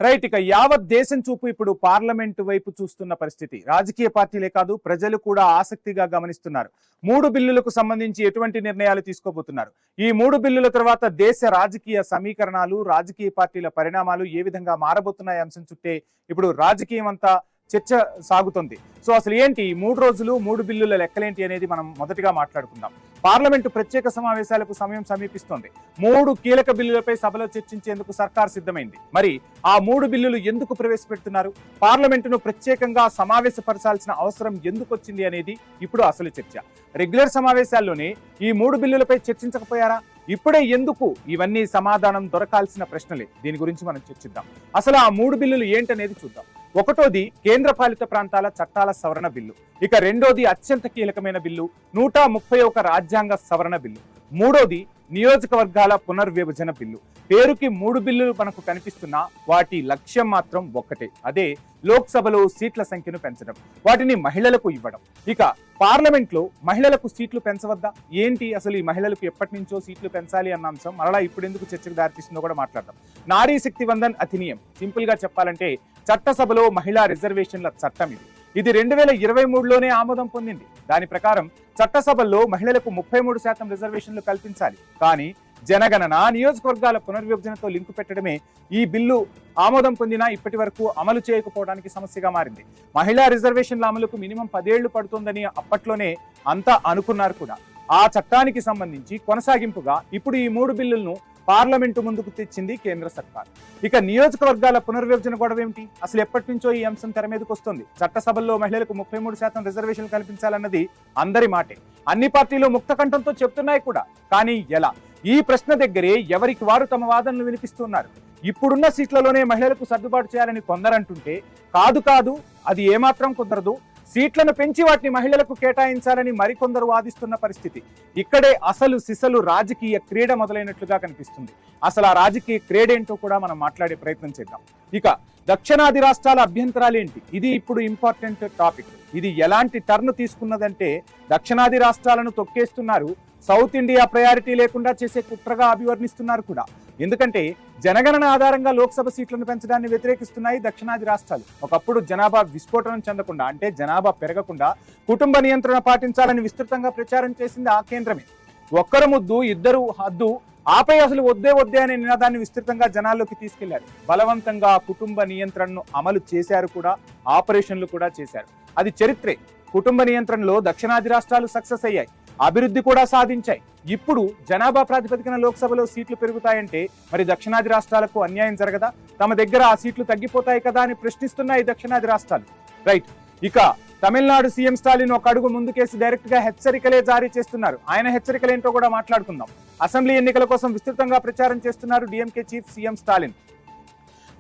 Right. ఇక యావత్ దేశం చూపు ఇప్పుడు పార్లమెంటు వైపు చూస్తున్న పరిస్థితి. రాజకీయ పార్టీలే కాదు, ప్రజలు కూడా ఆసక్తిగా గమనిస్తున్నారు. 3 బిల్లులకు సంబంధించి ఎటువంటి నిర్ణయాలు తీసుకోబోతున్నారు, ఈ 3 బిల్లుల తర్వాత దేశ రాజకీయ సమీకరణాలు, రాజకీయ పార్టీల పరిణామాలు ఏ విధంగా మారబోతున్నాయి అంశం చుట్టే ఇప్పుడు రాజకీయం అంతా చర్చ సాగుతుంది. సో అసలు ఏంటి ఈ 3 రోజులు 3 బిల్లుల లెక్కలేంటి అనేది మనం మొదటిగా మాట్లాడుకుందాం. పార్లమెంటు ప్రత్యేక సమావేశాలకు సమయం సమీపిస్తోంది. 3 కీలక బిల్లులపై సభలో చర్చించేందుకు సర్కార్ సిద్ధమైంది. మరి ఆ 3 బిల్లులు ఎందుకు ప్రవేశపెడుతున్నారు, పార్లమెంటును ప్రత్యేకంగా సమావేశపరచాల్సిన అవసరం ఎందుకు వచ్చింది అనేది ఇప్పుడు అసలు చర్చ. రెగ్యులర్ సమావేశాల్లోనే ఈ 3 బిల్లులపై చర్చించకపోయారా? ఇప్పుడే ఎందుకు? ఇవన్నీ సమాధానం దొరకాల్సిన ప్రశ్నలే. దీని గురించి మనం చర్చిద్దాం. అసలు ఆ 3 బిల్లులు ఏంటనేది చూద్దాం. ఒకటోది కేంద్ర పాలిత ప్రాంతాల చట్టాల సవరణ బిల్లు. ఇక రెండోది అత్యంత కీలకమైన బిల్లు 131 రాజ్యాంగ సవరణ బిల్లు. మూడోది నియోజకవర్గాల పునర్విభజన బిల్లు. పేరుకి 3 బిల్లులు మనకు కనిపిస్తున్నా వాటి లక్ష్యం మాత్రం ఒక్కటే, అదే లోక్సభలో సీట్ల సంఖ్యను పెంచడం, వాటిని మహిళలకు ఇవ్వడం. ఇక పార్లమెంట్ లో మహిళలకు సీట్లు పెంచవద్దా, ఏంటి అసలు ఈ మహిళలకు ఎప్పటి నుంచో సీట్లు పెంచాలి అన్న అంశం మరలా ఇప్పుడు ఎందుకు చర్చకు దారితీస్తుందో కూడా మాట్లాడదాం. నారీ శక్తి వందన్ అధినియం, సింపుల్ గా చెప్పాలంటే చట్టసభలో మహిళా రిజర్వేషన్ల చట్టం ఇది 2023లోనే ఆమోదం పొందింది. దాని ప్రకారం చట్టసభల్లో మహిళలకు 33% రిజర్వేషన్లు కల్పించాలి. కానీ జనగణన, నియోజకవర్గాల పునర్విభజనతో లింకు పెట్టడమే ఈ బిల్లు ఆమోదం పొందినా ఇప్పటి వరకు అమలు చేయకపోవడానికి సమస్యగా మారింది. మహిళా రిజర్వేషన్ల అమలుకు మినిమం 10 ఏళ్లు పడుతుందని అప్పట్లోనే అంతా అనుకున్నారు కూడా. ఆ చట్టానికి సంబంధించి కొనసాగింపుగా ఇప్పుడు ఈ 3 బిల్లులను పార్లమెంటు ముందుకు తెచ్చింది కేంద్ర సర్కార్. ఇక నియోజకవర్గాల పునర్విభజన గొడవ ఏమిటి? అసలు ఎప్పటి నుంచో ఈ అంశం తెర మీదకి వస్తుంది. చట్టసభల్లో మహిళలకు 33% రిజర్వేషన్లు కల్పించాలన్నది అందరి మాటే. అన్ని పార్టీలు ముక్త కంఠంతో చెప్తున్నాయి కూడా. కానీ ఎలా? ఈ ప్రశ్న దగ్గరే ఎవరికి వారు తమ వాదనలు వినిపిస్తున్నారు. ఇప్పుడున్న సీట్లలోనే మహిళలకు సర్దుబాటు చేయాలని కొందరంటుంటే, కాదు అది ఏమాత్రం కుదరదు, సీట్లను పెంచి వాటిని మహిళలకు కేటాయించాలని మరికొందరు వాదిస్తున్న పరిస్థితి. ఇక్కడే అసలు సిసలు రాజకీయ క్రీడ మొదలైనట్లుగా కనిపిస్తుంది. అసలు ఆ రాజకీయ క్రీడ ఏంటో కూడా మనం మాట్లాడే ప్రయత్నం చేద్దాం. ఇక దక్షిణాది రాష్ట్రాల అభ్యంతరాలేంటి? ఇది ఇప్పుడు ఇంపార్టెంట్ టాపిక్. ఇది ఎలాంటి టర్న్ తీసుకున్నదంటే, దక్షిణాది రాష్ట్రాలను తొక్కేస్తున్నారు, సౌత్ ఇండియా ప్రయారిటీ లేకుండా చేసే కుట్రగా అభివర్ణిస్తున్నారు కూడా. ఎందుకంటే జనగణన ఆధారంగా లోక్సభ సీట్లను పెంచడాన్ని వ్యతిరేకిస్తున్నాయి దక్షిణాది రాష్ట్రాలు. ఒకప్పుడు జనాభా విస్ఫోటనం చెందకుండా, అంటే జనాభా పెరగకుండా కుటుంబ నియంత్రణ పాటించాలని విస్తృతంగా ప్రచారం చేసింది ఆ కేంద్రమే. ఒక్కరు ముద్దు ఇద్దరు హద్దు, ఆపై అసలు వద్దే అనే నినాదాన్ని విస్తృతంగా జనాల్లోకి తీసుకెళ్లారు. బలవంతంగా కుటుంబ నియంత్రణను అమలు చేశారు కూడా, ఆపరేషన్లు కూడా చేశారు. అది చరిత్రే. కుటుంబ నియంత్రణలో దక్షిణాది రాష్ట్రాలు సక్సెస్ అయ్యాయి, అభివృద్ధి కూడా సాధించాయి. ఇప్పుడు జనాభా ప్రాతిపదికన లోక్సభలో సీట్లు పెరుగుతాయంటే మరి దక్షిణాది రాష్ట్రాలకు అన్యాయం జరగదా? తమ దగ్గర ఆ సీట్లు తగ్గిపోతాయి కదా అని ప్రశ్నిస్తున్నాయి దక్షిణాది రాష్ట్రాలు. రైట్. ఇక తమిళనాడు సీఎం స్టాలిన్ ఒక అడుగు ముందుకేసి డైరెక్ట్ గా హెచ్చరికలే జారీ చేస్తున్నారు. ఆయన హెచ్చరికలు ఏంటో కూడా మాట్లాడుకుందాం. అసెంబ్లీ ఎన్నికల కోసం విస్తృతంగా ప్రచారం చేస్తున్నారు డిఎంకే చీఫ్ సీఎం స్టాలిన్.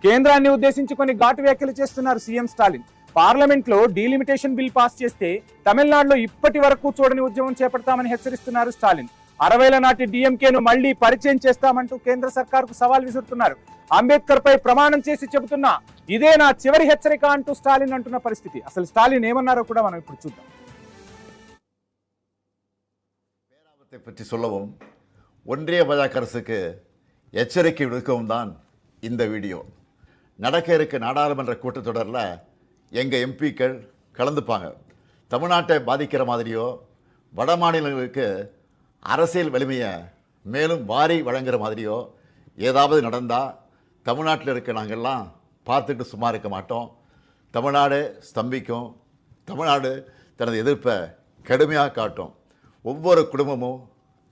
కేంద్రాన్ని ఉద్దేశించి కొన్ని ఘాటు వ్యాఖ్యలు చేస్తున్నారు సీఎం స్టాలిన్. పార్లమెంట్ లో డీలిమిటేషన్ బిల్ పాస్ చేస్తే తమిళనాడులో ఇప్పటి వరకు చూడని ఉద్యమం చేపడతామని హెచ్చరిస్తున్నారు స్టాలిన్. 60ల నాటి డిఎంకేను మళ్లీ పరిచయం చేస్తామంటూ కేంద్ర సర్కార్కు సవాల్ విసురుతున్నారు. అంబేద్కర్ పై ప్రమాణం చేసి చెబుతున్నా ఇదే నా చివరి హెచ్చరిక అంటూ స్టాలిన్ అంటున్న పరిస్థితి. అసలు స్టాలిన్ ఏమన్నారో కూడా మనం ఇప్పుడు చూద్దాం. பேராபத்தை பற்றி சொல்லவும் ஒன்றிய பாஜக அரசுக்கு எச்சரிக்கை விடுக்கவும் தான் இந்த வீடியோ. நடக்க இருக்க நாடாளுமன்ற கூட்டத்தொடரில் எங்கள் எம்பிக்கள் கலந்துப்பாங்க. தமிழ்நாட்டை பாதிக்கிற மாதிரியோ வட மாநிலங்களுக்கு அரசியல் வலிமையை மேலும் வாரி வழங்குற மாதிரியோ ஏதாவது நடந்தால் தமிழ்நாட்டில் இருக்க நாங்கள்லாம் பார்த்துட்டு சும்மா இருக்க மாட்டோம். தமிழ்நாடு ஸ்தம்பிக்கும், தமிழ்நாடு தனது எதிர்ப்பை கடுமையாக காட்டும். ஒவ்வொரு குடும்பமும்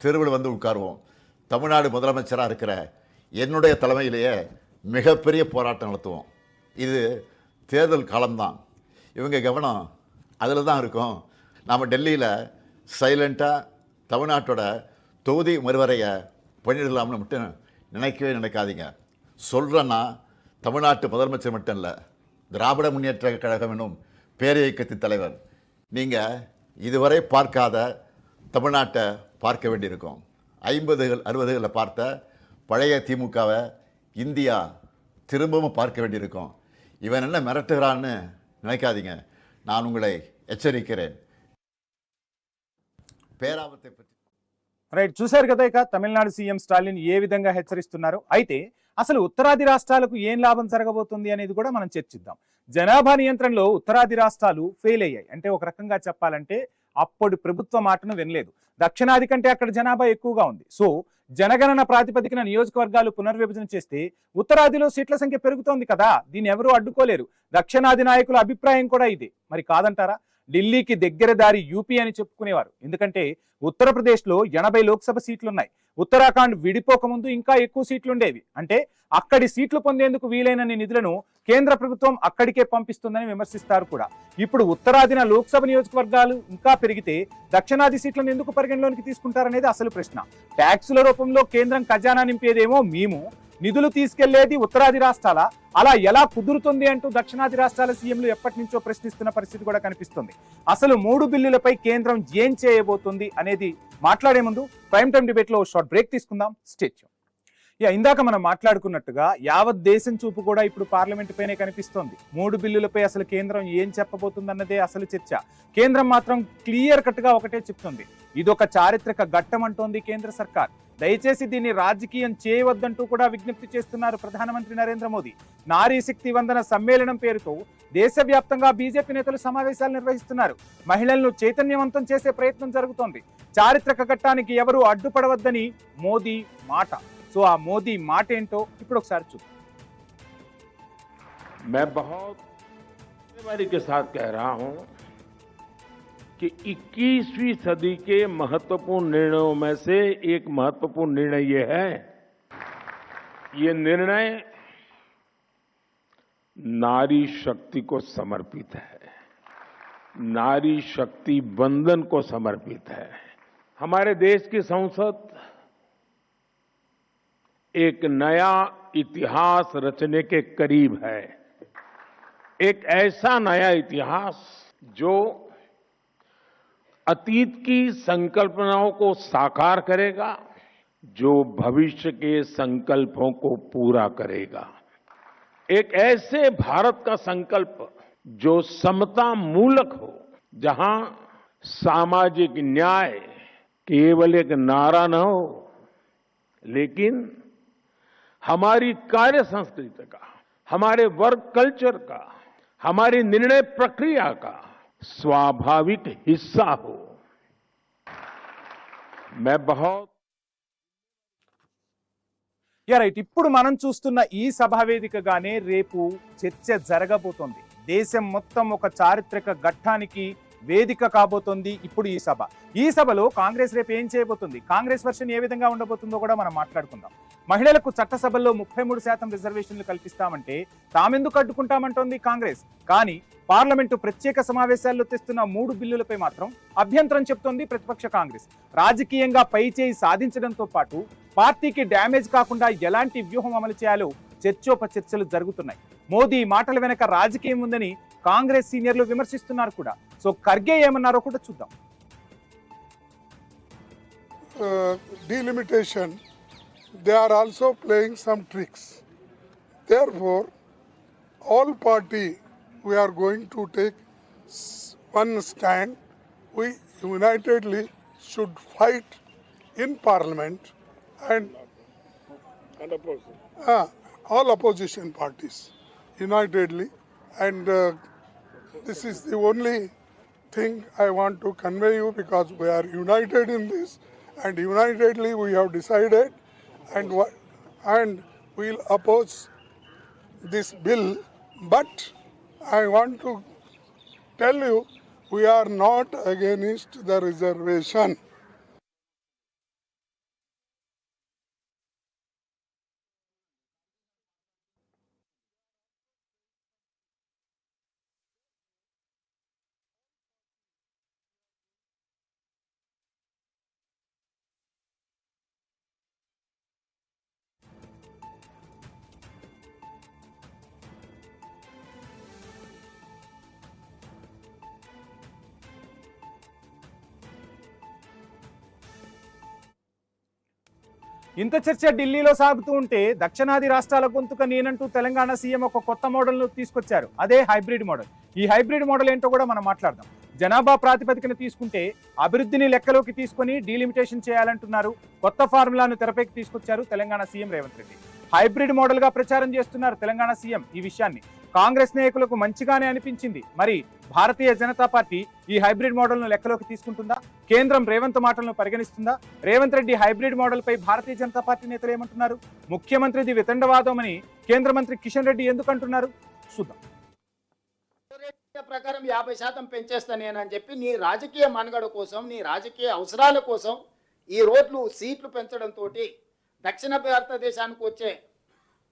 தெருவில் வந்து உட்காருவோம். தமிழ்நாடு முதலமைச்சராக இருக்கிற என்னுடைய தலைமையிலேயே மிகப்பெரிய போராட்டம் நடத்துவோம். இது தேர்தல் காலம்தான். இவங்க கவனம் அதில் தான் இருக்கும். நாம் டெல்லியில் சைலண்ட்டாக தமிழ்நாட்டோட தொகுதி மறுவரையை பண்ணிடலாம்னு மட்டும் நினைக்கவே நினைக்காதீங்க. சொல்கிறேன்னா தமிழ்நாட்டு முதலமைச்சர் மட்டும் இல்லை, திராவிட முன்னேற்ற கழகம் என்னும் பேரியக்கத்தின் தலைவர். நீங்கள் இதுவரை பார்க்காத தமிழ்நாட்டை பார்க்க வேண்டியிருக்கும். 50கள் 60களில் பார்த்த பழைய திமுகவை இந்தியா திரும்பவும் பார்க்க வேண்டியிருக்கும். இவன் என்ன மிரட்டுகிறான்னு நினைக்காதீங்க, நான் உங்களை హెచ్చరిக்கிறேன். పేరావத்தை పற்றி రైట్, చూశారు కదా ఇక తమిళనాడు సీఎం స్టాలిన్ ఏ విధంగా హెచ్చరిస్తున్నారు. అయితే అసలు ఉత్తరాది రాష్ట్రాలకు ఏం లాభం జరగబోతుంది అనేది కూడా మనం చర్చిద్దాం. జనాభా నియంత్రణలో ఉత్తరాది రాష్ట్రాలు ఫెయిల్ అయ్యాయి. అంటే ఒక రకంగా చెప్పాలంటే అప్పటి ప్రభుత్వ మాటను వినలేదు. దక్షిణాది కంటే అక్కడ జనాభా ఎక్కువగా ఉంది. సో జనగణన ప్రాతిపదికన నియోజకవర్గాలు పునర్విభజన చేస్తే ఉత్తరాదిలో సీట్ల సంఖ్య పెరుగుతోంది కదా, దీన్ని ఎవరూ అడ్డుకోలేరు. దక్షిణాది నాయకుల అభిప్రాయం కూడా ఇదే. మరి కాదంటారా? ఢిల్లీకి దగ్గర దారి యూపీ అని చెప్పుకునేవారు. ఎందుకంటే ఉత్తరప్రదేశ్లో 80 లోక్సభ సీట్లున్నాయి. ఉత్తరాఖండ్ విడిపోకముందు ఇంకా ఎక్కువ సీట్లుండేవి. అంటే అక్కడి సీట్లు పొందేందుకు వీలైనన్ని నిధులను కేంద్ర ప్రభుత్వం అక్కడికే పంపిస్తుందని విమర్శిస్తారు కూడా. ఇప్పుడు ఉత్తరాదిన లోక్సభ నియోజకవర్గాలు ఇంకా పెరిగితే దక్షిణాది సీట్లను ఎందుకు పరిగణలోనికి తీసుకుంటారనేది అసలు ప్రశ్న. ట్యాక్సుల రూపంలో కేంద్రం ఖజానా నింపేదేమో మేము, నిధులు తీసుకెళ్లేది ఉత్తరాది రాష్ట్రాల, అలా ఎలా కుదురుతుంది అంటూ దక్షిణాది రాష్ట్రాల సీఎంలు ఎప్పటి నుంచో ప్రశ్నిస్తున్న పరిస్థితి కూడా కనిపిస్తుంది. అసలు 3 బిల్లులపై కేంద్రం ఏం చేయబోతుంది అనేది మాట్లాడే ముందు ప్రైమ్ టైం డిబేట్ లో షార్ట్ బ్రేక్ తీసుకుందాం. Stay tune. ఇందాక మనం మాట్లాడుకున్నట్టుగా యావత్ దేశం చూపు కూడా ఇప్పుడు పార్లమెంట్ పైనే కనిపిస్తోంది. 3 బిల్లులపై అసలు కేంద్రం ఏం చెప్పబోతుందన్నదే అసలు చర్చ. కేంద్రం మాత్రం క్లియర్ కట్ గా ఒకటే చెప్తుంది, ఇదొక చారిత్రక ఘట్టం అంటోంది కేంద్ర సర్కార్. దయచేసి దీన్ని రాజకీయం చేయవద్దంటూ కూడా విజ్ఞప్తి చేస్తున్నారు ప్రధానమంత్రి నరేంద్ర మోదీ. నారీ శక్తి వందన సమ్మేళనం పేరుతో దేశవ్యాప్తంగా బీజేపీ నేతలు సమావేశాలు నిర్వహిస్తున్నారు. మహిళలను చైతన్యవంతం చేసే ప్రయత్నం జరుగుతోంది. చారిత్రక ఘట్టానికి ఎవరు అడ్డుపడవద్దని మోదీ మాట. సో ఆ మోదీ మాట ఏంటో ఇప్పుడు ఒకసారి చూద్దాం. मैं बहुत जिम्मेदारी के साथ कह रहा हूं कि 21वीं सदी के महत्वपूर्ण निर्णयों में से एक महत्वपूर्ण निर्णय ये है, ये निर्णय नारी शक्ति को समर्पित है, नारी शक्ति वंदन को समर्पित है। हमारे देश की संसद एक नया इतिहास रचने के करीब है। एक ऐसा नया इतिहास जो अतीत की संकल्पनाओं को साकार करेगा, जो भविष्य के संकल्पों को पूरा करेगा। एक ऐसे भारत का संकल्प जो समता मूलक हो, जहां सामाजिक न्याय केवल एक नारा न हो, लेकिन हमारी कार्य संस्कृति का, हमारे वर्क कल्चर का, हमारी निर्णय प्रक्रिया का स्वाभाविक हिस्सा हो। मैं बहुत రైట్. ఇప్పుడు మనం చూస్తున్న ఈ సభా వేదికగానే రేపు చర్చ జరగబోతోంది. దేశం మొత్తం ఒక చారిత్రక ఘట్టానికి వేదిక కాబోతోంది ఇప్పుడు ఈ సభలో కాంగ్రెస్ రేపు ఏం చేయబోతుంది, కాంగ్రెస్ వర్షన్ ఏ విధంగా ఉండబోతుందో కూడా మనం మాట్లాడుకుందాం. మహిళలకు చట్టసభల్లో 33% రిజర్వేషన్లు కల్పిస్తామంటే తామెందుకు అడ్డుకుంటామంటోంది కాంగ్రెస్. కానీ పార్లమెంటు ప్రత్యేక సమావేశాల్లో తెస్తున్న 3 బిల్లులపై మాత్రం అభ్యంతరం చెప్తోంది ప్రతిపక్ష కాంగ్రెస్. రాజకీయంగా పైచేయి సాధించడంతో పాటు పార్టీకి డ్యామేజ్ కాకుండా ఎలాంటి వ్యూహం అమలు చేయాలో చర్చోపచర్చలు జరుగుతున్నాయి. మోదీ మాటల వెనక రాజకీయం ఉందని కాంగ్రెస్ సీనియర్లు విమర్శిస్తున్నారు కూడా. సో ఖర్గే ఏమన్నారో కూడా చూద్దాం. Delimitation, they are also playing some tricks. Therefore, all party we are going to take one stand. We unitedly should fight in Parliament and all opposition parties unitedly, and this is the only thing I want to convey you, because we are united in this, and unitedly we have decided, and we'll oppose this bill. But I want to tell you, we are not against the reservation. ఇంత చర్చ ఢిల్లీలో సాగుతూ ఉంటే దక్షిణాది రాష్ట్రాల గొంతుక నేనంటూ Telangana CM ఒక కొత్త మోడల్ను తీసుకొచ్చారు. అదే హైబ్రిడ్ మోడల్. ఈ హైబ్రిడ్ మోడల్ ఏంటో కూడా మనం మాట్లాడదాం. జనాభా ప్రాతిపదికన తీసుకుంటే అభివృద్ధిని లెక్కలోకి తీసుకొని డీలిమిటేషన్ చేయాలంటున్నారు. కొత్త ఫార్ములాను తెరపైకి తీసుకొచ్చారు Telangana CM Revanth Reddy. Hybrid model గా ప్రచారం చేస్తున్నారు తెలంగాణ సీఎం. ఈ విషయాన్ని కాంగ్రెస్ నాయకులకు మంచిగానే అనిపించింది. మరి భారతీయ జనతా పార్టీ ఈ హైబ్రిడ్ మోడల్ ను లెక్కలోకి తీసుకుంటుందా? కేంద్రం రేవంత్ మాటలను పరిగణిస్తుందా? రేవంత్ రెడ్డి హైబ్రిడ్ మోడల్ పై భారతీయ జనతా పార్టీ నేతలు ఏమంటున్నారు? ముఖ్యమంత్రిది వితండవాదం అని కేంద్ర మంత్రి కిషన్ రెడ్డి ఎందుకు అంటున్నారు? చూద్దాం. ప్రకారం 50% పెంచేస్తానేనని చెప్పి నీ రాజకీయ మనుగడ కోసం, నీ రాజకీయ అవసరాల కోసం ఈ రోడ్లు సీట్లు పెంచడంతో దక్షిణ భారతదేశానికి వచ్చే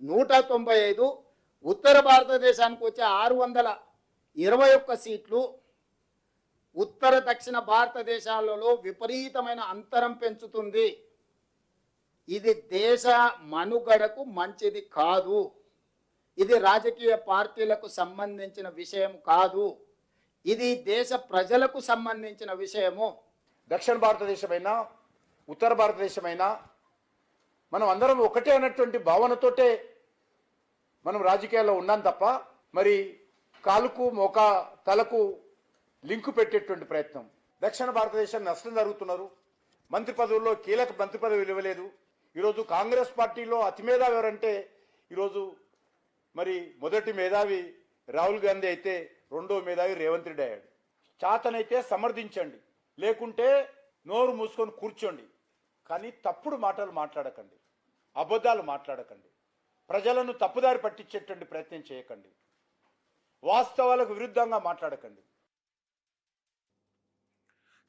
195, ఉత్తర భారతదేశానికి వచ్చే 621 సీట్లు ఉత్తర దక్షిణ భారతదేశాలలో విపరీతమైన అంతరం పెంచుతుంది. ఇది దేశ మనుగడకు మంచిది కాదు. ఇది రాజకీయ పార్టీలకు సంబంధించిన విషయం కాదు. ఇది దేశ ప్రజలకు సంబంధించిన విషయము. దక్షిణ భారతదేశమైనా ఉత్తర భారతదేశమైనా మనం అందరం ఒకటే అన్నటువంటి భావనతోటే మనం రాజకీయాల్లో ఉన్నాం తప్ప మరి కాలుకు మోక తలకు లింకు పెట్టేటువంటి ప్రయత్నం. దక్షిణ భారతదేశాన్ని నష్టం జరుగుతున్నారు. మంత్రి పదవుల్లో కీలక మంత్రి పదవులు ఇవ్వలేదు. ఈరోజు కాంగ్రెస్ పార్టీలో అతి మేధావి ఎవరంటే ఈరోజు మరి మొదటి మేధావి రాహుల్ గాంధీ అయితే రెండో మేధావి రేవంత్ రెడ్డి అయ్యాడు. చాతనైతే సమర్థించండి, లేకుంటే నోరు మూసుకొని కూర్చోండి. కానీ తప్పుడు మాటలు మాట్లాడకండి, అబద్ధాలు మాట్లాడకండి, ప్రజలను తప్పుదారి పట్టించేటువంటి ప్రయత్నం చేయకండి, వాస్తవాలకు విరుద్ధంగా మాట్లాడకండి.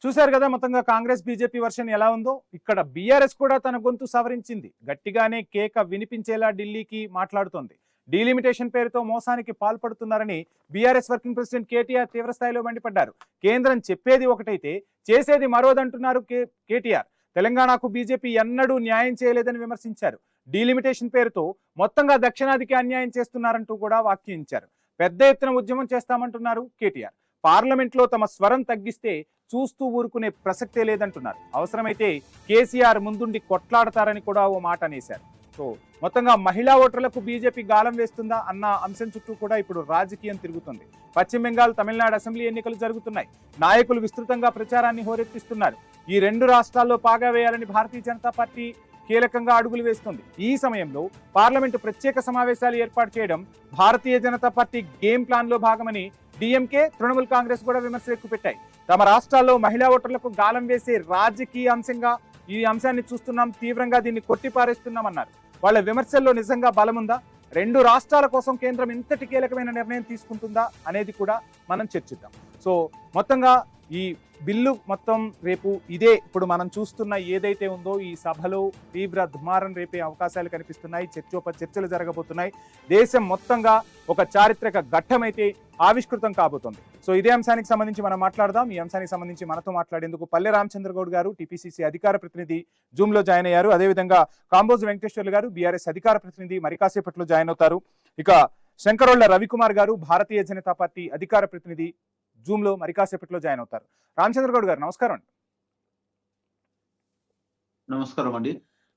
చూశారు కదా మొత్తంగా కాంగ్రెస్ బీజేపీ వర్షన్ ఎలా ఉందో. ఇక్కడ బీఆర్ఎస్ కూడా తన గొంతు సవరించింది. గట్టిగానే కేక వినిపించేలా ఢిల్లీకి మాట్లాడుతోంది. డీలిమిటేషన్ పేరుతో మోసానికి పాల్పడుతున్నారని బీఆర్ఎస్ వర్కింగ్ ప్రెసిడెంట్ కేటీఆర్ తీవ్రస్థాయిలో మండిపడ్డారు. కేంద్రం చెప్పేది ఒకటైతే చేసేది మరోదంటున్నారు కేటీఆర్. తెలంగాణకు బీజేపీ ఎన్నడూ న్యాయం చేయలేదని విమర్శించారు. డీలిమిటేషన్ పేరుతో మొత్తంగా దక్షిణాదికి అన్యాయం చేస్తున్నారంటూ కూడా వ్యాఖ్యానించారు. పెద్ద ఎత్తున ఉద్యమం చేస్తామంటున్నారు కేటీఆర్. పార్లమెంట్లో తమ స్వరం తగ్గిస్తే చూస్తూ ఊరుకునే ప్రసక్తే లేదంటున్నారు. అవసరమైతే కేసీఆర్ ముందుండి కొట్లాడతారని కూడా ఓ మాట అనేశారు. సో మొత్తంగా మహిళా ఓటర్లకు బీజేపీ గాలం వేస్తుందా అన్న అంశం చుట్టూ కూడా ఇప్పుడు రాజకీయం తిరుగుతుంది. పశ్చిమ బెంగాల్, తమిళనాడు అసెంబ్లీ ఎన్నికలు జరుగుతున్నాయి. నాయకులు విస్తృతంగా ప్రచారాన్ని హోరెత్తిస్తున్నారు. ఈ రెండు రాష్ట్రాల్లో పాగా వేయాలని భారతీయ జనతా పార్టీ కీలకంగా అడుగులు వేస్తుంది. ఈ సమయంలో పార్లమెంటు ప్రత్యేక సమావేశాలు ఏర్పాటు చేయడం Bharatiya Janata party game plan లో భాగమని డిఎంకే, తృణమూల్ కాంగ్రెస్ కూడా విమర్శలు ఎక్కుపెట్టాయి. తమ రాష్ట్రాల్లో మహిళా ఓటర్లకు గాలం వేసే రాజకీయ అంశంగా ఈ అంశాన్ని చూస్తున్నాం, తీవ్రంగా దీన్ని కొట్టిపారేస్తున్నామన్నారు. వాళ్ళ విమర్శల్లో నిజంగా బలముందా? రెండు రాష్ట్రాల కోసం కేంద్రం ఇంతటి కీలకమైన నిర్ణయం తీసుకుంటుందా అనేది కూడా మనం చర్చిద్దాం. సో మొత్తంగా ఈ బిల్లు మొత్తం రేపు ఇదే ఇప్పుడు మనం చూస్తున్న ఏదైతే ఉందో ఈ సభలో తీవ్ర దుమారం రేపే అవకాశాలు కనిపిస్తున్నాయి. చర్చలు జరగబోతున్నాయి. దేశం మొత్తంగా ఒక చారిత్రక ఘట్టమైతే ఆవిష్కృతం కాబోతోంది. సో ఇదే అంశానికి సంబంధించి మనం మాట్లాడదాం. ఈ అంశానికి సంబంధించి మనతో మాట్లాడేందుకు పల్లె రామచంద్ర గౌడ్ గారు, టీపీసీసీ అధికార ప్రతినిధి, జూమ్ లో జాయిన్ అయ్యారు. అదేవిధంగా కాంబోజ్ వెంకటేశ్వర్లు గారు, బీఆర్ఎస్ అధికార ప్రతినిధి, మరి కాసేపట్లో జాయిన్ అవుతారు. ఇక శంకరోళ్ల రవికుమార్ గారు, భారతీయ జనతా పార్టీ అధికార ప్రతినిధి, జూమ్ లో మరి కాసేపట్లో జాయిన్ అవుతారు. రామచంద్ర గౌడ్ గారు నమస్కారం అండి. నమస్కారం అండి.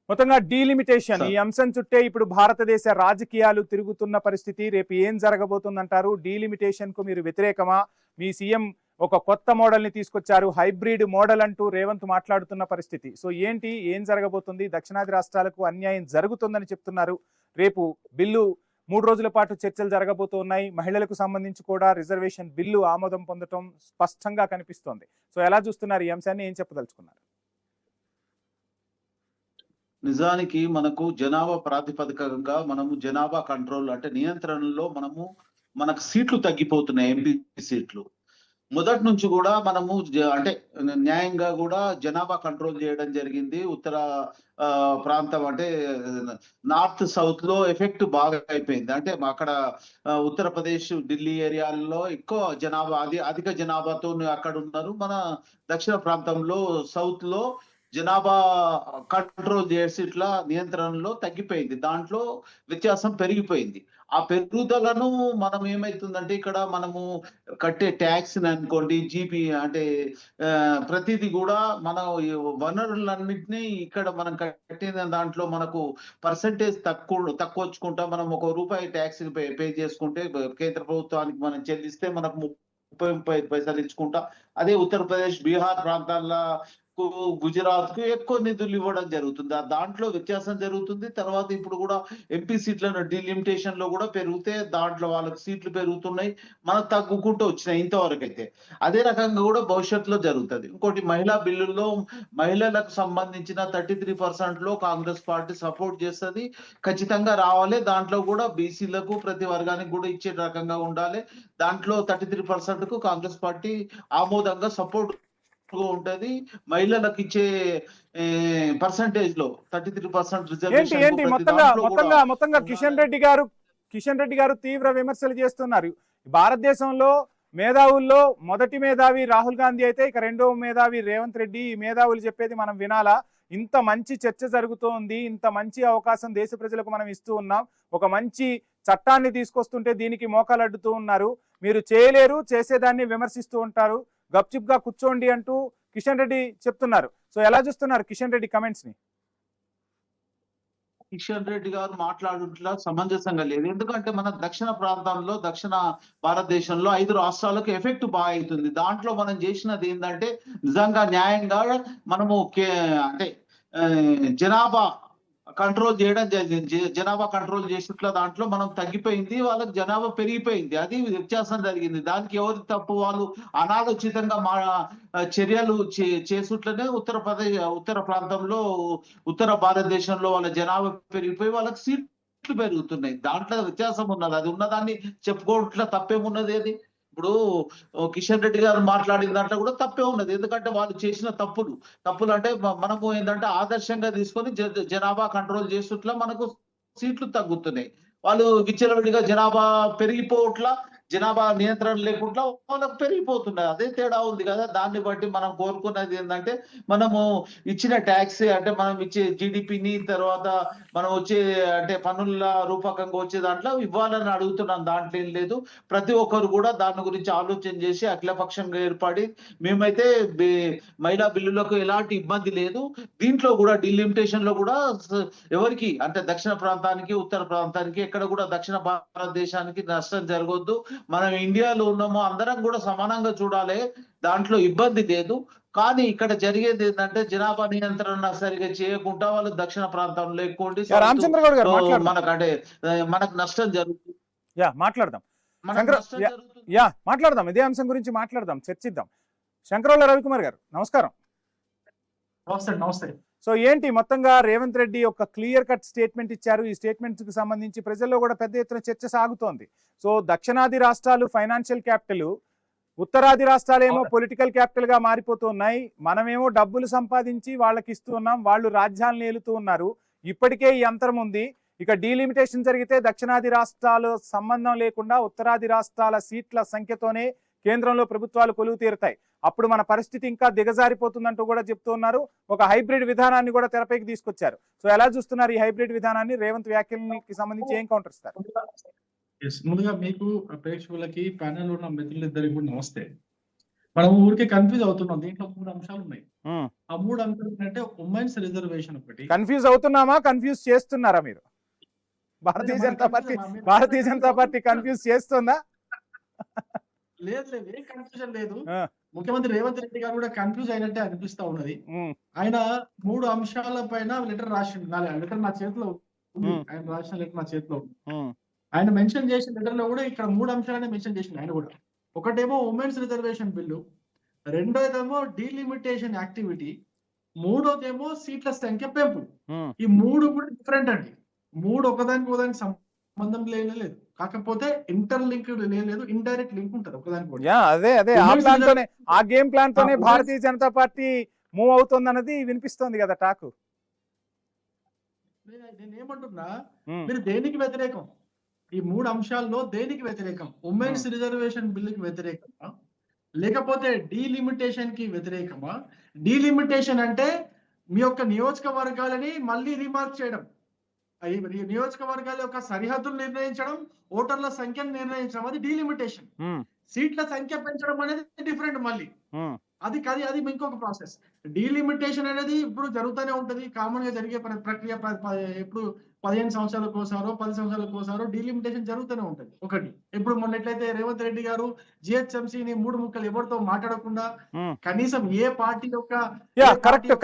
మొత్తంగా డీలిమిటేషన్ ఈ అంశం చుట్టే ఇప్పుడు భారతదేశ రాజకీయాలు తిరుగుతున్న పరిస్థితి. రేపు ఏం జరగబోతుందంటారు? డీలిమిటేషన్ కు మీరు వ్యతిరేకమా? మీ సీఎం ఒక కొత్త మోడల్ ని తీసుకొచ్చారు, హైబ్రిడ్ మోడల్ అంటూ రేవంత్ మాట్లాడుతున్న పరిస్థితి. సో ఏంటి, ఏం జరగబోతుంది? దక్షిణాది రాష్ట్రాలకు అన్యాయం జరుగుతుందని చెప్తున్నారు. రేపు బిల్లు 3 రోజుల పాటు చర్చలు జరగబోతున్నాయి. మహిళలకు సంబంధించి కూడా రిజర్వేషన్ బిల్లు ఆమోదం పొందడం స్పష్టంగా కనిపిస్తోంది. సో ఎలా చూస్తున్నారు ఈ అంశాన్ని, ఏం చెప్పదలుచుకున్నారు? నిజానికి మనకు జనాభా ప్రాతిపదికంగా మనము జనాభా కంట్రోల్ అంటే నియంత్రణలో మనకు సీట్లు తగ్గిపోతున్నాయి, ఎంపీ సీట్లు. మొదటి నుంచి కూడా మనము అంటే న్యాయంగా కూడా జనాభా కంట్రోల్ చేయడం జరిగింది. ఉత్తర ప్రాంతం అంటే నార్త్ సౌత్ లో ఎఫెక్ట్ బాగా అయిపోయింది. అంటే అక్కడ ఉత్తరప్రదేశ్, ఢిల్లీ ఏరియాల్లో ఎక్కువ జనాభా, అధిక జనాభాతో అక్కడ ఉన్నారు. మన దక్షిణ ప్రాంతంలో సౌత్ లో జనాభా కంట్రోల్ చేసి ఇట్లా నియంత్రణలో తగ్గిపోయింది. దాంట్లో వ్యత్యాసం పెరిగిపోయింది. ఆ పెరుగుదలను మనం ఏమైతుందంటే ఇక్కడ మనము కట్టే ట్యాక్స్ అనుకోండి, జీపీ అంటే ప్రతిదీ కూడా మన వనరులన్నింటినీ ఇక్కడ మనం కట్టిన దాంట్లో మనకు పర్సంటేజ్ తక్కువచ్చుకుంటా మనం ₹1 ట్యాక్స్ పే చేసుకుంటే కేంద్ర ప్రభుత్వానికి మనం చెల్లిస్తే మనకు 30-35 పైసలు ఇచ్చుకుంటా. అదే ఉత్తరప్రదేశ్, బీహార్ ప్రాంతాల్లో కు గుజరాత్ కు ఎక్కువ నిధులు ఇవ్వడం జరుగుతుంది. దాంట్లో వ్యత్యాసం జరుగుతుంది. తర్వాత ఇప్పుడు కూడా ఎంపీ సీట్లను డిలిమిటేషన్ లో కూడా పెరిగితే దాంట్లో వాళ్ళకి సీట్లు పెరుగుతున్నాయి, మనకు తగ్గుకుంటూ వచ్చినాయి ఇంతవరకు అయితే. అదే రకంగా కూడా భవిష్యత్తులో జరుగుతుంది. ఇంకోటి మహిళా బిల్లుల్లో మహిళలకు సంబంధించిన 33% లో కాంగ్రెస్ పార్టీ సపోర్ట్ చేస్తుంది. ఖచ్చితంగా రావాలి. దాంట్లో కూడా బీసీలకు ప్రతి వర్గానికి కూడా ఇచ్చే రకంగా ఉండాలి. దాంట్లో 33% కు కాంగ్రెస్ పార్టీ ఆమోదంగా సపోర్ట్ ఉంటది. మహిళలకు ఇచ్చే పర్సంటేజ్ లో 33% ఏంటి ఏంటి మొత్తంగా కిషన్ రెడ్డి గారు తీవ్ర విమర్శలు చేస్తున్నారు. భారతదేశంలో మేధావుల్లో మొదటి మేధావి రాహుల్ గాంధీ అయితే ఇక రెండో మేధావి రేవంత్ రెడ్డి. ఈ మేధావులు చెప్పేది మనం వినాలా? ఇంత మంచి చర్చ జరుగుతోంది, ఇంత మంచి అవకాశం దేశ ప్రజలకు మనం ఇస్తూ ఉన్నాం, ఒక మంచి చట్టాన్ని తీసుకొస్తుంటే దీనికి మోకాలు అడ్డుతూ ఉన్నారు. మీరు చేయలేరు, చేసేదాన్ని విమర్శిస్తూ ఉంటారు, గప్చిప్ గా కూర్చోండి అంటూ కిషన్ రెడ్డి చెప్తున్నారు. సో ఎలా చూస్తున్నారు కిషన్ రెడ్డి కమెంట్స్ ని? కిషన్ రెడ్డి గారు మాట్లాడుట్లా సమంజసంగా లేదు. ఎందుకంటే మన దక్షిణ ప్రాంతంలో, దక్షిణ భారతదేశంలో 5 రాష్ట్రాలకు ఎఫెక్ట్ బాగా అవుతుంది. దాంట్లో మనం చేసినది ఏంటంటే నిజంగా న్యాయంగా మనము అంటే జనాభా కంట్రోల్ చేయడం జరిగింది. జనాభా కంట్రోల్ చేసిట్ల దాంట్లో మనం తగ్గిపోయింది, వాళ్ళకి జనాభా పెరిగిపోయింది. అది వ్యత్యాసం జరిగింది. దానికి ఎవరి తప్పు? వాళ్ళు అనాలోచితంగా చర్యలు చేసుట్లనే ఉత్తర ప్రాంతంలో, ఉత్తర భారతదేశంలో వాళ్ళ జనాభా పెరిగిపోయి వాళ్ళకి సీట్లు పెరుగుతున్నాయి. దాంట్లో వ్యత్యాసం ఉన్నది. అది ఉన్నదాన్ని చెప్పుకోవట్ల తప్పేమున్నది? అది ఇప్పుడు కిషన్ రెడ్డి గారు మాట్లాడిన దాంట్లో కూడా తప్పే ఉన్నది. ఎందుకంటే వాళ్ళు చేసిన తప్పులు అంటే మనము ఏంటంటే ఆదర్శంగా తీసుకొని జనాభా కంట్రోల్ చేస్తుట్లా మనకు సీట్లు తగ్గుతున్నాయి. వాళ్ళు విచ్చలవిడిగా జనాభా పెరిగిపోవట్లా, జనాభా నియంత్రణ లేకుండా వాళ్ళకు పెరిగిపోతున్నది. అదే తేడా ఉంది కదా. దాన్ని బట్టి మనం కోరుకున్నది ఏంటంటే మనము ఇచ్చిన ట్యాక్స్ అంటే మనం ఇచ్చే జీడిపిని, తర్వాత మనం వచ్చే అంటే పన్నుల రూపకంగా వచ్చే దాంట్లో ఇవ్వాలని అడుగుతున్నాం. దాంట్లో ఏం లేదు. ప్రతి ఒక్కరు కూడా దాని గురించి ఆలోచన చేసి అఖిలపక్షంగా ఏర్పడి మేమైతే మహిళా బిల్లులకు ఎలాంటి ఇబ్బంది లేదు. దీంట్లో కూడా డిలిమిటేషన్ లో కూడా ఎవరికి అంటే దక్షిణ ప్రాంతానికి, ఉత్తర ప్రాంతానికి ఎక్కడ కూడా దక్షిణ భారతదేశానికి నష్టం జరగొద్దు. మనం ఇండియాలో ఉన్నామో అందరం కూడా సమానంగా చూడాలి. దాంట్లో ఇబ్బంది లేదు. కానీ ఇక్కడ జరిగేది ఏంటంటే జనాభా నియంత్రణ సరిగా చేయకుండా వాళ్ళు దక్షిణ ప్రాంతంలో ఎక్కువ మనకంటే మనకు నష్టం జరుగుతుంది. మాట్లాడదాం ఇదే అంశం గురించి మాట్లాడదాం, చర్చిద్దాం. శంకరవల్ల రవికుమార్ గారు నమస్కారం. నమస్తే. సో ఏంటి మొత్తంగా రేవంత్ రెడ్డి ఒక క్లియర్ కట్ స్టేట్మెంట్ ఇచ్చారు. ఈ స్టేట్మెంట్ కి సంబంధించి ప్రజల్లో కూడా పెద్ద ఎత్తున చర్చ సాగుతోంది. సో దక్షిణాది రాష్ట్రాలు ఫైనాన్షియల్ క్యాపిటల్, ఉత్తరాది రాష్ట్రాలేమో పొలిటికల్ క్యాపిటల్ గా మారిపోతున్నాయి. మనమేమో డబ్బులు సంపాదించి వాళ్ళకి ఇస్తూ ఉన్నాం, వాళ్ళు రాజ్యాలను ఏలుతూ ఉన్నారు. ఇప్పటికే ఈ అంతరం ఉంది. ఇక డీలిమిటేషన్ జరిగితే దక్షిణాది రాష్ట్రాలు సంబంధం లేకుండా ఉత్తరాది రాష్ట్రాల సీట్ల సంఖ్యతోనే కేంద్రంలో ప్రభుత్వాలు కొలువు తీరుతాయి. అప్పుడు మన పరిస్థితి ఇంకా దిగజారిపోతుందంటూ కూడా చెప్తూ ఉన్నారు. ఒక హైబ్రిడ్ విధానాన్ని కూడా తెరపైకి తీసుకొచ్చారు. సో ఎలా చూస్తున్నారు ఈ హైబ్రిడ్ విధానాన్ని? రేవంత్ వ్యాఖ్యలకి సంబంధించి ఏం కౌంటర్ ఇస్తారు? ముందుగా మీకు ప్రేక్షకులకి ప్యానెల్ ఉన్న మిత్రులిద్దరికి కూడా నమస్తే. మనం ఊరికే కన్ఫ్యూజ్ అవుతున్నాం. దీంట్లో 3 అంశాలు ఉన్నాయి. ఆ 3 అంశాలు ఏంటంటే ఉమెన్స్ రిజర్వేషన్ ఒకటి. కన్ఫ్యూజ్ అవుతున్నామా, కన్ఫ్యూజ్ చేస్తున్నారా మీరు? భారతీయ జనతా పార్టీ కన్ఫ్యూజ్ చేస్తుందా? లేదు, ఏం కన్ఫ్యూజన్ లేదు. ముఖ్యమంత్రి రేవంత్ రెడ్డి గారు కూడా కన్ఫ్యూజ్ అయినట్టే అనిపిస్తా ఉన్నది. ఆయన 3 అంశాల పైన లెటర్ రాసిండు. లెటర్ నా చేతిలో ఉంది. ఆయన రాసిన లెటర్ నా చేతిలో ఉంది. ఆయన మెన్షన్ చేసిన లెటర్ లో కూడా ఇక్కడ 3 అంశాలనే మెన్షన్ చేసిండు ఆయన కూడా. ఒకటేమో ఉమెన్స్ రిజర్వేషన్ బిల్లు, రెండోదేమో డీలిమిటేషన్ యాక్టివిటీ, మూడోదేమో సీట్ల సంఖ్య పెంపు. ఈ 3 కూడా డిఫరెంట్ అండి. 3 ఒకదానికి సంబంధం లేదు. కాకపోతే ఇంటర్ లింక్ లేదు, ఇండైరెక్ట్ లింక్ ఉంటుంది ఒకదానికి. అదే ఆ గేమ్ ప్లాన్ తోనే భారతీయ జనతా పార్టీ మూవ్ అవుతుంది అన్నది వినిపిస్తోంది కదా టాక్. నేనేమంటున్నా, మీరు దేనికి వ్యతిరేకం? ఈ 3 అంశాల్లో దేనికి వ్యతిరేకం? ఉమెన్స్ రిజర్వేషన్ బిల్లుకి వ్యతిరేకమా, లేకపోతే డీలిమిటేషన్ కి వ్యతిరేకమా? డీలిమిటేషన్ అంటే మీ యొక్క నియోజకవర్గాలని మళ్ళీ రిమార్క్ చేయడం, నియోజకవర్గాల యొక్క సరిహద్దులు నిర్ణయించడం, ఓటర్ల సంఖ్యను నిర్ణయించడం, అది డీలిమిటేషన్. సీట్ల సంఖ్య పెంచడం అనేది డిఫరెంట్. మళ్ళీ అది ఇంకొక ప్రాసెస్. డీలిమిటేషన్ అనేది ఇప్పుడు జరుగుతూనే ఉంటది. కామన్ గా జరిగే ప్రక్రియ. ఎప్పుడు 15 సంవత్సరాలకోసారో 10 సంవత్సరాలకోసారో డీలిమిటేషన్ జరుగుతూనే ఉంటది. ఒకటి ఇప్పుడు మొన్న ఎట్లయితే రేవంత్ రెడ్డి గారు జిహెచ్ఎంసీని 3 ముక్కలు ఎవరితో మాట్లాడకుండా కనీసం ఏ పార్టీ యొక్క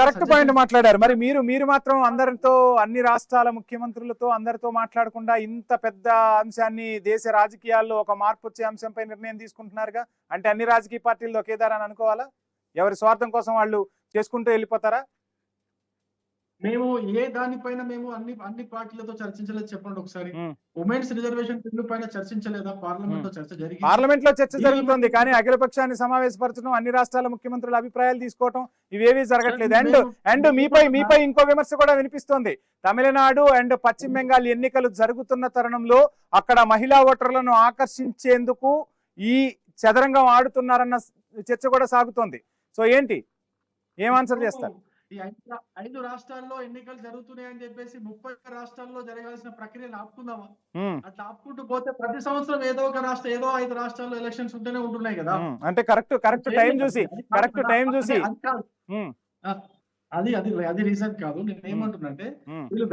కరెక్ట్ పాయింట్ మాట్లాడారు. మరి మీరు మాత్రం అందరితో, అన్ని రాష్ట్రాల ముఖ్యమంత్రులతో అందరితో మాట్లాడకుండా ఇంత పెద్ద అంశాన్ని దేశ రాజకీయాల్లో ఒక మార్పు వచ్చే అంశంపై నిర్ణయం తీసుకుంటున్నారుగా. అంటే అన్ని రాజకీయ పార్టీలు ఒకేదారని అనుకోవాలా? ఎవరి స్వార్థం కోసం వాళ్ళు చేసుకుంటూ వెళ్ళిపోతారా? మేము ఏ దానిపైన మేము అన్ని పార్టీలతో చర్చించలేదు చెప్పండి ఒకసారి. ఉమెన్స్ రిజర్వేషన్ బిల్లు పైన చర్చించలేదా? పార్లమెంట్ లో చర్చ జరిగింది. పార్లమెంట్ లో చర్చ జరుగుతుంది, కానీ అఖిల పక్షాన్ని సమావేశపరచడం, అన్ని రాష్ట్రాల ముఖ్యమంత్రుల అభిప్రాయాలు తీసుకోవటం ఇవేవి జరగట్లేదు. అండ్ మీపై ఇంకో విమర్శ కూడా వినిపిస్తోంది. తమిళనాడు అండ్ పశ్చిమ బెంగాల్ ఎన్నికలు జరుగుతున్న తరుణంలో అక్కడ మహిళా ఓటర్లను ఆకర్షించేందుకు ఈ చదరంగం ఆడుతున్నారన్న చర్చ కూడా సాగుతోంది. సో ఏంటి, ఏం ఆన్సర్ చేస్తారు? ఈ 5 రాష్ట్రాల్లో ఎన్నికలు జరుగుతున్నాయని చెప్పేసి 30 రాష్ట్రాల్లో జరగాల్సిన ప్రక్రియను ఆపుకుందామా? అట్లా ఆపుకుంటూ పోతే ప్రతి సంవత్సరం ఏదో 5 రాష్ట్రాల్లో ఎలక్షన్స్ ఉంటూనే ఉంటున్నాయి కదా. అంటే కరెక్ట్ టైం చూసి అది రీజన్ కాదు. నేను ఏమంటున్నానంటే వీళ్ళు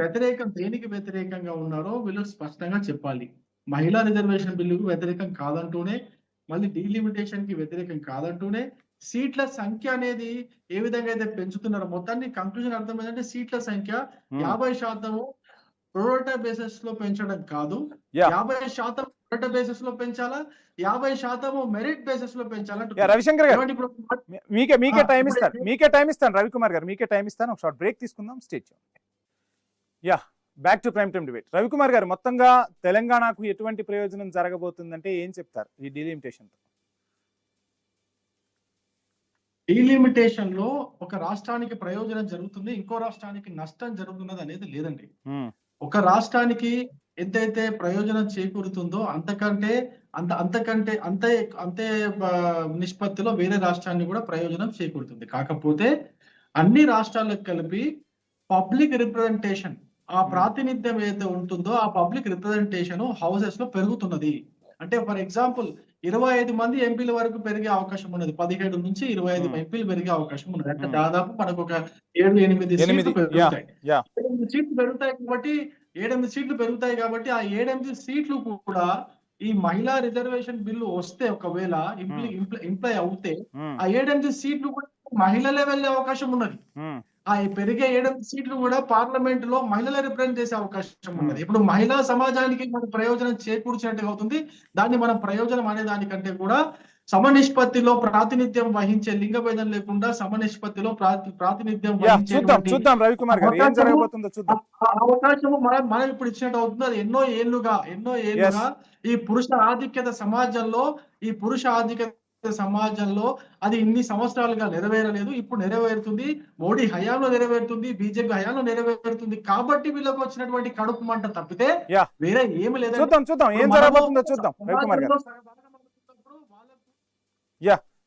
దేనికి వ్యతిరేకంగా ఉన్నారో వీళ్ళు స్పష్టంగా చెప్పాలి. మహిళా రిజర్వేషన్ బిల్లుకు వ్యతిరేకం కాదంటూనే, మళ్ళీ డీలిమిటేషన్ కి వ్యతిరేకం కాదంటూనే, సీట్ల సంఖ్య అనేది ఏ విధంగా అయితే పెంచుతున్నారో మొత్తాన్ని కంక్లూజన్ అర్థమైందంటే సీట్ల సంఖ్య 50% ప్రోరటా బేసిస్ లో పెంచడం కాదు, 50% ప్రోరటా బేసిస్ లో పెంచాలా, 50% మెరిట్ బేసిస్ లో పెంచాలంటే. రవిశంకర్ గారు మీకే టైం ఇస్తాను రవికుమార్ గారు, మీకే టైం ఇస్తాను. ఒక షార్ట్ బ్రేక్ తీసుకుందాం. Stage back to prime time debate. Ravikumar గారు, మొత్తంగా తెలంగాణకు ఎటువంటి ప్రయోజనం జరగబోతుందంటే ఏం చెప్తారు ఈ డీలిమిటేషన్ తో? డీలిమిటేషన్ లో ఒక రాష్ట్రానికి ప్రయోజనం జరుగుతుంది, ఇంకో రాష్ట్రానికి నష్టం జరుగుతున్నది అనేది లేదండి. ఒక రాష్ట్రానికి ఎంతైతే ప్రయోజనం చేకూరుతుందో అంతే నిష్పత్తిలో వేరే రాష్ట్రాన్ని కూడా ప్రయోజనం చేకూరుతుంది. కాకపోతే అన్ని రాష్ట్రాలకు కలిపి పబ్లిక్ రిప్రజెంటేషన్, ఆ ప్రాతినిధ్యం ఏదైతే ఉంటుందో ఆ పబ్లిక్ రిప్రజెంటేషన్ హౌసెస్ లో పెరుగుతున్నది. అంటే ఫర్ ఎగ్జాంపుల్ 25 మంది ఎంపీల వరకు పెరిగే అవకాశం ఉన్నది. 17 నుంచి 25 ఎంపీలు పెరిగే అవకాశం ఉన్నది. అంటే దాదాపు మనకు ఒక 7-8 సీట్లు పెరుగుతాయి. 7-8 సీట్లు పెరుగుతాయి కాబట్టి 7-8 సీట్లు పెరుగుతాయి కాబట్టి ఆ 7-8 సీట్లు కూడా ఈ మహిళా రిజర్వేషన్ బిల్లు వస్తే ఒకవేళ ఇంప్లై అవుతే ఆ 7-8 సీట్లు కూడా మహిళలే వెళ్లే అవకాశం ఉన్నది. ఆ పెరిగే 7 సీట్లు కూడా పార్లమెంట్ లో మహిళలే రిప్రజెంట్ చేసే అవకాశం ఉన్నది. ఇప్పుడు మహిళా సమాజానికి మన ప్రయోజనం చేకూర్చినట్టు అవుతుంది. దాన్ని మనం ప్రయోజనం అనే దానికంటే కూడా సమనిష్పత్తిలో ప్రాతినిధ్యం వహించే, లింగ భేదం లేకుండా సమనిష్పత్తిలో ప్రాతినిధ్యం చూద్దాం రవికుమార్ గారు ఏం జరగబోతుందో చూద్దాం. అవకాశము మనం ఇప్పుడు ఇచ్చినట్టు అవుతుంది. అది ఎన్నో ఏళ్లుగా ఈ పురుష ఆధిక్యత సమాజంలో అది ఇన్ని సంవత్సరాలుగా నెరవేరలేదు. ఇప్పుడు నెరవేరుతుంది. మోడీ హయాంలో నెరవేరుతుంది, బీజేపీ హయాంలో నెరవేరుతుంది. కాబట్టి వీళ్ళకి వచ్చినటువంటి కడుపు మంట తప్పితే వేరే ఏమి లేదు. చూద్దాం ఏం జరగబోతుందో చూద్దాం రవికుమార్ గారు.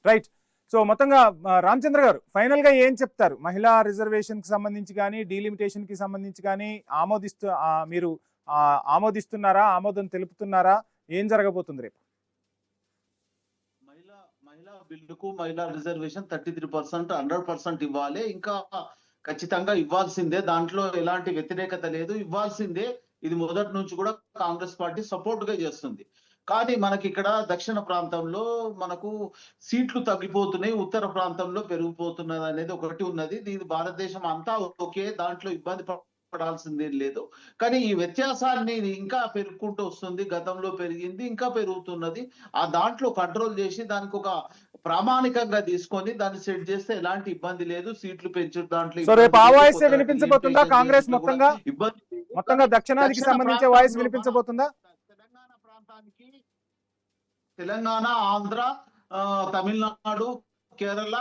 రైట్. సో మొత్తంగా రామచంద్ర గారు ఫైనల్ గా ఏం చెప్తారు? మహిళా రిజర్వేషన్ కి సంబంధించి కానీ, డీలిమిటేషన్ కి సంబంధించి కానీ మీరు ఆమోదిస్తున్నారా, ఆమోదం తెలుపుతున్నారా? ఏం జరగబోతుంది రేపు? మహిళా బిల్లుకు మహిళా రిజర్వేషన్ 33% 100% ఇవ్వాలి. ఇంకా ఖచ్చితంగా ఇవ్వాల్సిందే. దాంట్లో ఎలాంటి వ్యతిరేకత లేదు, ఇవ్వాల్సిందే. ఇది మొదటి నుంచి కూడా కాంగ్రెస్ పార్టీ సపోర్ట్ గా చేస్తుంది. కానీ మనకి ఇక్కడ దక్షిణ ప్రాంతంలో మనకు సీట్లు తగ్గిపోతున్నాయి, ఉత్తర ప్రాంతంలో పెరిగిపోతున్నది అనేది ఒకటి ఉన్నది. ఇది భారతదేశం అంతా ఒకే, దాంట్లో ఇబ్బంది పడాల్సిందేం లేదు. కానీ ఈ వ్యత్యాసాన్ని ఇంకా పెరుగుకుంటూ వస్తుంది. గతంలో పెరిగింది, ఇంకా పెరుగుతున్నది. ఆ దాంట్లో కంట్రోల్ చేసి దానికి ఒక ప్రామాణికంగా తీసుకొని దాన్ని సెట్ చేస్తే ఎలాంటి ఇబ్బంది లేదు. సీట్లు పెంచు దాంట్లో రేపు ఆ వాయిస్ వినిపించబోతుందా? కాంగ్రెస్ మొత్తంగా దక్షిణాదికి సంబంధించే వాయిస్ వినిపించబోతుందా? తెలంగాణ, ఆంధ్ర, తమిళనాడు, కేరళ,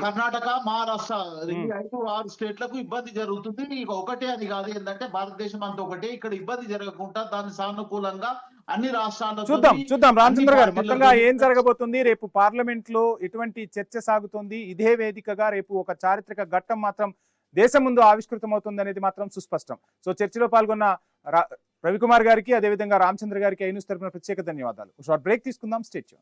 కర్ణాటక, మహారాష్ట్ర 5-6 స్టేట్లకు ఇబ్బంది జరుగుతుంది. ఇక ఒకటే అని కాదు, ఏంటంటే భారతదేశం అంతా ఒకటే. ఇక్కడ ఇబ్బంది జరగకుండా దాన్ని సానుకూలంగా అన్ని రాష్ట్రాల్లో చూద్దాం. రామచంద్ర గారు, మొత్తంగా ఏం జరగబోతుంది రేపు? పార్లమెంట్ లో ఎటువంటి చర్చ సాగుతోంది? ఇదే వేదికగా రేపు ఒక చారిత్రక ఘట్టం మాత్రం దేశం ముందు ఆవిష్కృతమవుతుంది అనేది మాత్రం సుస్పష్టం. సో చర్చలో పాల్గొన్న రవికుమార్ గారికి, అదేవిధంగా రామచంద్ర గారికి ఐ న్యూస్ తరపున ప్రత్యేక ధన్యవాదాలు. షార్ట్ బ్రేక్ తీసుకుందాం. Stay tune.